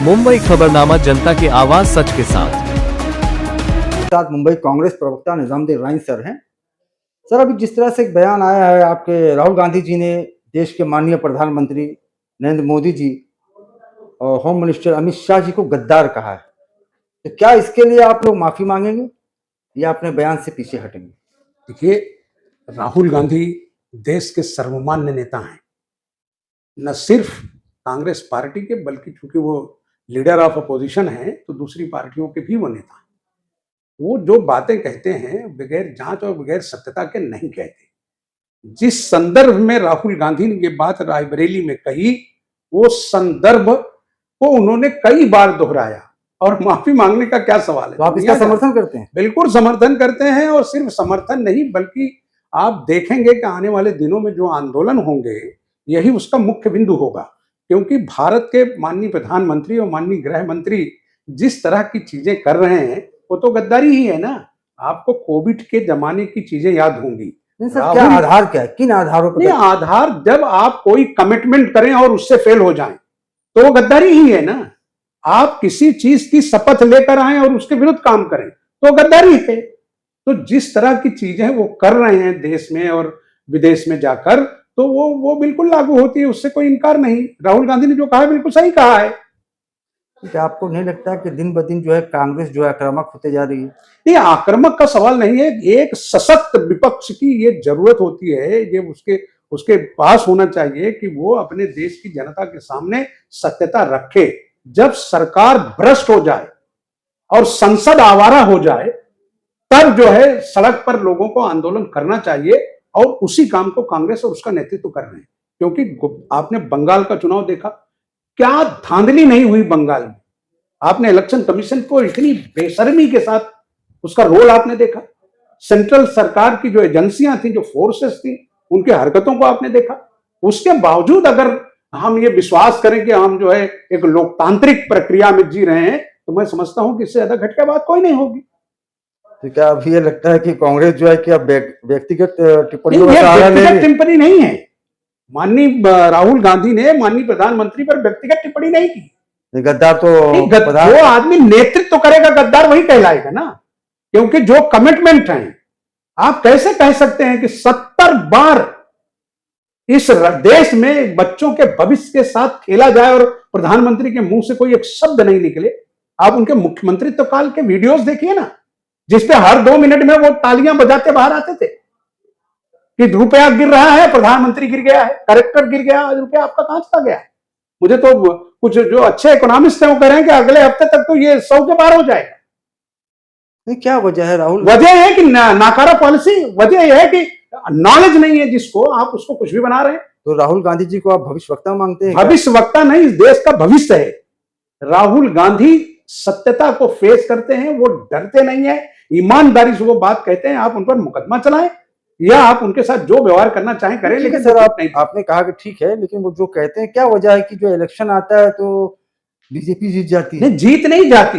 मुंबई खबरनामा, जनता की आवाज, सच के साथ। मुंबई कांग्रेस प्रवक्ता निजामुद्दीन राइन सर हैं। सर, अभी जिस तरह से एक बयान आया है आपके राहुल गांधी जी ने देश के माननीय प्रधानमंत्री नरेंद्र मोदी जी और होम मिनिस्टर अमित शाह जी को गद्दार कहा है, तो क्या इसके लिए आप लोग माफी मांगेंगे या अपने बयान से पीछे हटेंगे? देखिए, राहुल गांधी देश के सर्वमान्य नेता हैं, न सिर्फ कांग्रेस पार्टी के, बल्कि चूंकि वो लीडर ऑफ अपोजिशन हैं तो दूसरी पार्टियों के भी वो नेता हैं। वो जो बातें कहते हैं बगैर जांच और बगैर सत्यता के नहीं कहते। जिस संदर्भ में राहुल गांधी ने ये बात रायबरेली में कही, वो संदर्भ को उन्होंने कई बार दोहराया और माफी मांगने का क्या सवाल है? तो आप इसका समर्थन करते हैं? बिल्कुल समर्थन करते हैं, और सिर्फ समर्थन नहीं बल्कि आप देखेंगे कि आने वाले दिनों में जो आंदोलन होंगे यही उसका मुख्य बिंदु होगा, क्योंकि भारत के माननीय प्रधानमंत्री और माननीय गृह मंत्री जिस तरह की चीजें कर रहे हैं वो तो गद्दारी ही है ना। आपको कोविड के जमाने की चीजें याद होंगी। सर, क्या आधार, क्या है, किन आधारों पर? आधार, जब आप कोई कमिटमेंट करें और उससे फेल हो जाएं तो वो गद्दारी ही है ना। आप किसी चीज की शपथ लेकर आए और उसके विरुद्ध काम करें तो गद्दारी है। तो जिस तरह की चीजें वो कर रहे हैं देश में और विदेश में जाकर, तो वो बिल्कुल लागू होती है, उससे कोई इनकार नहीं। राहुल गांधी ने जो कहा बिल्कुल सही कहा है। क्या आपको नहीं लगता कि दिन ब दिन जो है कांग्रेस जो है आक्रामक होते जा रही है? ये आक्रामक का सवाल नहीं है, एक सशक्त विपक्ष की ये जरूरत होती है। ये उसके पास होना चाहिए कि वो अपने देश की जनता के सामने सत्यता रखे। जब सरकार भ्रष्ट हो जाए और संसद आवारा हो जाए, तब जो है सड़क पर लोगों को आंदोलन करना चाहिए, और उसी काम को कांग्रेस और उसका नेतृत्व कर रहे हैं। क्योंकि आपने बंगाल का चुनाव देखा, क्या धांधली नहीं हुई बंगाल में। आपने इलेक्शन कमीशन को इतनी बेशर्मी के साथ उसका रोल आपने देखा। सेंट्रल सरकार की जो एजेंसियां थी, जो फोर्सेस थी, उनकी हरकतों को आपने देखा। उसके बावजूद अगर हम ये विश्वास करें कि हम जो है एक लोकतांत्रिक प्रक्रिया में जी रहे हैं, तो मैं समझता हूं कि इससे ज्यादा घटिया बात कोई नहीं होगी। तो क्या अभी ये लगता है कि कांग्रेस जो है कि अब व्यक्तिगत टिप्पणी नहीं है। माननीय राहुल गांधी ने माननीय प्रधानमंत्री पर व्यक्तिगत टिप्पणी नहीं की। गद्दार तो जो आदमी नेतृत्व करेगा गद्दार वही कहलाएगा ना, क्योंकि जो कमिटमेंट है। आप कैसे कह सकते हैं कि 70 बार इस देश में बच्चों के भविष्य के साथ खेला जाए और प्रधानमंत्री के मुंह से कोई एक शब्द नहीं निकले? आप उनके मुख्यमंत्रित्व काल के वीडियोस देखिए ना, जिसपे हर 2 मिनट में वो तालियां बजाते बाहर आते थे कि रुपया गिर रहा है, प्रधानमंत्री गिर गया है, करेक्टर गिर गया, रुपया आपका कहां चला गया है? मुझे तो कुछ जो अच्छे इकोनॉमिस्ट हैं वो कह रहे हैं कि अगले हफ्ते तक तो ये 100 के पार हो जाएगा। क्या वजह है राहुल? वजह है कि नाकारा पॉलिसी, वजह यह है कि नॉलेज नहीं है जिसको, आप उसको कुछ भी बना रहे हैं। तो राहुल गांधी जी को आप भविष्यवक्ता मांगते हैं? भविष्यवक्ता नहीं, इस देश का भविष्य है। राहुल गांधी सत्यता को फेस करते हैं, वो डरते नहीं है, ईमानदारी से वो बात कहते हैं। आप उन पर मुकदमा चलाएं या आप उनके साथ जो व्यवहार करना चाहें करें, लेकिन सर आपने कहा कि ठीक है, लेकिन वो जो कहते हैं, क्या वजह है कि जो इलेक्शन आता है तो बीजेपी जीत जाती है? नहीं, जीत नहीं जाती।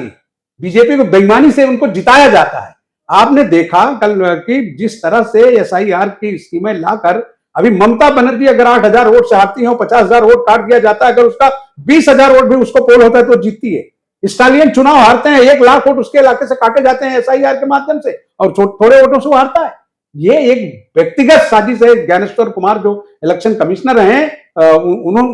बीजेपी को बेईमानी से उनको जिताया जाता है। आपने देखा कल कि जिस तरह से SIR की स्कीमें लाकर, अभी ममता बनर्जी अगर 8,000 वोट से हारती है, 50,000 वोट काट दिया जाता है, अगर उसका 20,000 वोट भी उसको पोल होता है तो जीतती है। स्टालियन चुनाव हारते हैं, 1 लाख वोट उसके इलाके से काटे जाते हैं SIR के माध्यम से, और थोड़े वोटों से वो हारता है। ये एक व्यक्तिगत साजिश है। ज्ञानेश्वर कुमार जो इलेक्शन कमिश्नर हैं,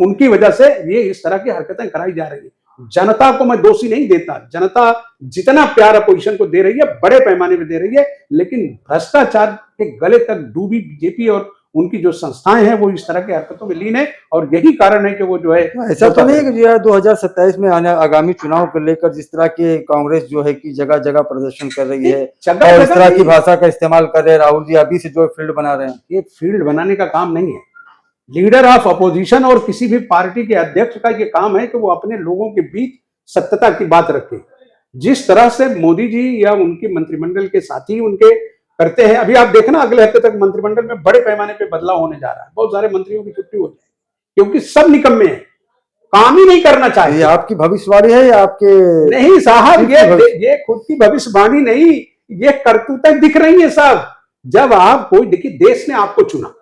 उनकी वजह से ये इस तरह की हरकतें कराई जा रही है। जनता को मैं दोषी नहीं देता, जनता जितना प्यार अपोजिशन को दे रही है, बड़े पैमाने पर दे रही है, लेकिन भ्रष्टाचार के गले तक डूबी बीजेपी और उनकी जो संस्थाएं हैं वो इस तरह की हरकतों में लीन है, और यही कारण है कि वो जो है। ऐसा तो नहीं है कि 2027 में आगामी चुनाव को लेकर जिस तरह के कांग्रेस जो है कि जगह जगह प्रदर्शन कर रही है और इस तरह की भाषा का इस्तेमाल कर रहे हैं, राहुल जी अभी से जो फील्ड बना रहे हैं? ये फील्ड बनाने का काम नहीं है। लीडर ऑफ अपोजिशन और किसी भी पार्टी के अध्यक्ष का ये काम है कि वो अपने लोगों के बीच सत्यता की बात रखे। जिस तरह से मोदी जी या उनके मंत्रिमंडल के साथी उनके करते हैं, अभी आप देखना अगले हफ्ते तक मंत्रिमंडल में बड़े पैमाने पे बदलाव होने जा रहा है। बहुत सारे मंत्रियों की छुट्टी हो जाएगी क्योंकि सब निकम्मे हैं, काम ही नहीं करना चाहिए। आपकी भविष्यवाणी है या आपके? नहीं साहब, ये खुद की भविष्यवाणी नहीं, ये करतूतें दिख रही है साहब। जब आप कोई, देखिए देश ने आपको चुना,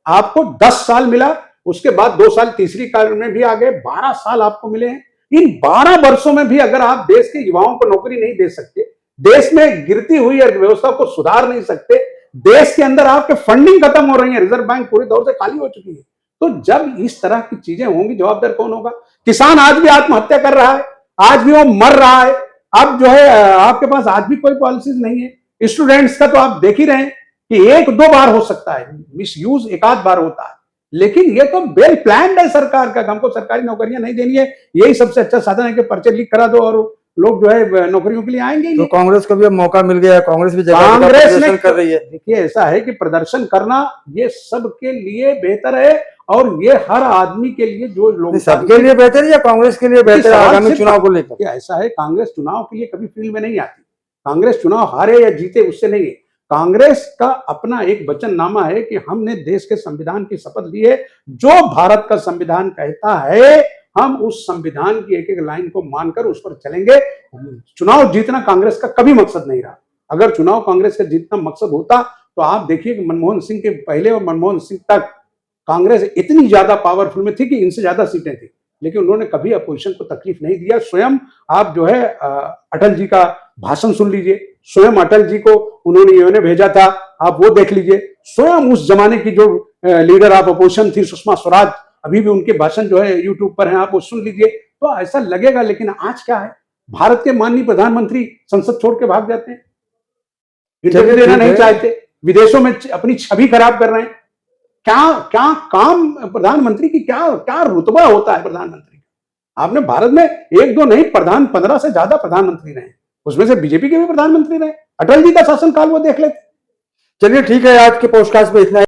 आपको 10 साल मिला, उसके बाद 2 साल तीसरी काल में भी आ गए, 12 साल आपको मिले हैं। इन 12 वर्षों में भी अगर आप देश के युवाओं को नौकरी नहीं दे सकते, देश में गिरती हुई अर्थव्यवस्था को सुधार नहीं सकते, देश के अंदर आपके फंडिंग खत्म हो रही है, रिजर्व बैंक पूरी तौर से खाली हो चुकी है, तो जब इस तरह की चीजें होंगी जवाबदार कौन होगा? किसान आज भी आत्महत्या कर रहा है, आज भी वो मर रहा है। अब जो है आपके पास आज भी कोई पॉलिसीज नहीं है। स्टूडेंट्स का तो आप देख ही रहे हैं कि 1-2 बार हो सकता है मिसयूज, एक आध बार होता है, लेकिन ये तो वेल प्लान्ड है सरकार का। हमको सरकारी नौकरियां नहीं देनी है, यही सबसे अच्छा साधन है कि पर्चे लीक करा दो और लोग जो है नौकरियों के लिए आएंगे। तो कांग्रेस को भी अब मौका मिल गया है, कांग्रेस भी कांग्रेस ने कर रही है। देखिए ऐसा है कि प्रदर्शन करना ये सबके लिए बेहतर है और ये हर आदमी के लिए, जो लोग सबके लिए बेहतर है या कांग्रेस के लिए बेहतर है आगामी चुनाव को लेकर? ऐसा है, कांग्रेस चुनाव के लिए कभी फील्ड में नहीं आती। कांग्रेस चुनाव हारे या जीते उससे नहीं है। कांग्रेस का अपना एक वचननामा है कि हमने देश के संविधान की शपथ ली है, जो भारत का संविधान कहता है हम उस संविधान की एक एक लाइन को मानकर उस पर चलेंगे। चुनाव जीतना कांग्रेस का कभी मकसद नहीं रहा। अगर चुनाव कांग्रेस का जीतना मकसद होता तो आप देखिए कि मनमोहन सिंह के पहले और मनमोहन सिंह तक कांग्रेस इतनी ज्यादा पावरफुल में थी कि इनसे ज्यादा सीटें थी, लेकिन उन्होंने कभी अपोजिशन को तकलीफ नहीं दिया। स्वयं आप जो है अटल जी का भाषण सुन लीजिए, स्वयं अटल जी को उन्होंने यूएन भेजा था, आप वो देख लीजिए। स्वयं उस जमाने की जो लीडर ऑफ अपोजिशन थी सुषमा स्वराज, अभी भी उनके भाषण जो है यूट्यूब पर हैं, आप वो सुन लीजिए तो ऐसा लगेगा। लेकिन आज क्या है, भारत के माननीय प्रधानमंत्री संसद छोड़ के भाग जाते हैं, इंटरव्यू देना नहीं चाहते, विदेशों में अपनी छवि खराब कर रहे हैं। क्या क्या काम प्रधानमंत्री की, क्या क्या रुतबा होता है प्रधानमंत्री का? आपने भारत में 1-2 नहीं, 15 से ज्यादा प्रधानमंत्री रहे, उसमें से बीजेपी के भी प्रधानमंत्री रहे। अटल जी का शासनकाल वो देख लेते। चलिए ठीक है, आज के पॉडकास्ट में इतना।